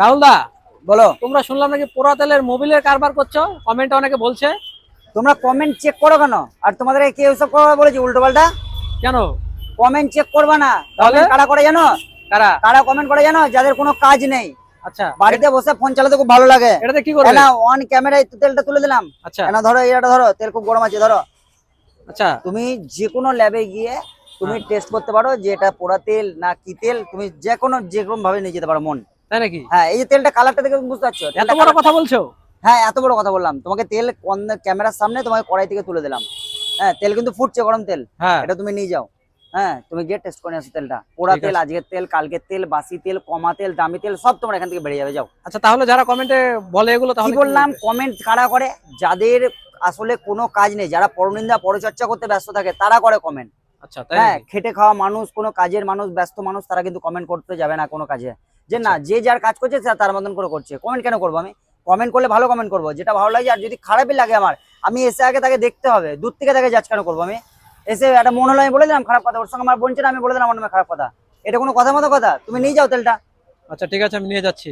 রাহুল দা, বলো। তোমরা শুনলাম নাকি পোড়া তেলের মোবিলের কারবার করছো, কমেন্টে অনেকে বলছে। তোমরা কমেন্ট চেক করো কেন? আর তোমাদের কেউ সব করা বলেছে উল্টো পাল্টা? কেন? কমেন্ট চেক করবা না? তাহলে কমেন্ট কারা করে জানো? কারা? কারা কমেন্ট করে জানো? যাদের কোনো কাজ নেই, আচ্ছা, বাড়িতে বসে ফোন চালাতে খুব ভালো লাগে। এটাতে কি করবে? না, অন ক্যামেরায় তেলটা তুলে দিলাম। আচ্ছা না, ধরো এটা ধরো, তেল খুব গরম আছে, ধরো। আচ্ছা। তুমি যে কোনো ল্যাবে গিয়ে তুমি হ্যাঁ, টেস্ট করতে পারো যে এটা পোড়া তেল না কি তেল, তুমি যে কোনো ভাবে নিয়ে যেতে পারো মন। তাই নাকি? হ্যাঁ, এই যে তেলটা কালারটা দেখে তুমি বুঝতে পারছো এত তেলটা বড় কালার। কথা বলছো? হ্যাঁ, এত বড় কথা বললাম তোমাকে, তেল অন ক্যামেরার সামনে তোমাকে কড়াই থেকে তুলে দিলাম। হ্যাঁ, তেল কিন্তু ফুটছে, গরম তেল। হ্যাঁ, এটা তুমি নিয়ে যাও। হ্যাঁ, তুমি গিয়ে টেস্ট করে আসো তেলটা, পোড়া ঠিক তেল, আছে। আজকের তেল, কালকের তেল, বাসি তেল, কমা তেল, দামি তেল, সব তোমার এখান থেকে বেরিয়ে যাবে, যাও। আচ্ছা, তাহলে যারা কমেন্টে বলে এগুলো কি তাহলে কি বললাম? বলবে? কমেন্ট কারা করে? যাদের আসলে কোনো কাজ নেই, যারা পরনিন্দা পরচর্চা করতে ব্যস্ত থাকে, তারা করে কমেন্ট। আচ্ছা, তাই হ্যাঁ, নাকি? খেটে খাওয়া মানুষ, কোনো কাজের মানুষ, ব্যস্ত মানুষ, তারা কিন্তু কমেন্ট করতে যাবে না কোনো কাজে। যে না, আচ্ছা যে যার কাজ করছে সে তার মতন করে করছে। কমেন্ট কেন করবো আমি? কমেন্ট করলে ভালো কমেন্ট করবো, যেটা ভালো লাগে। আর যদি খারাপই লাগে আমার, আমি এসে আগে তাকে দেখতে হবে, দূর থেকে তাকে জাজ কেন করবো আমি? এসে একটা মন হলো আমি বলে দিলাম খারাপ কথা, ওর সঙ্গে আমার বলছে না, আমি বলে দিলাম আমার নামে খারাপ কথা। এটা কোনো কথা মতো কথা? তুমি নিয়ে যাও তেলটা। আচ্ছা, ঠিক আছে, আমি নিয়ে যাচ্ছি।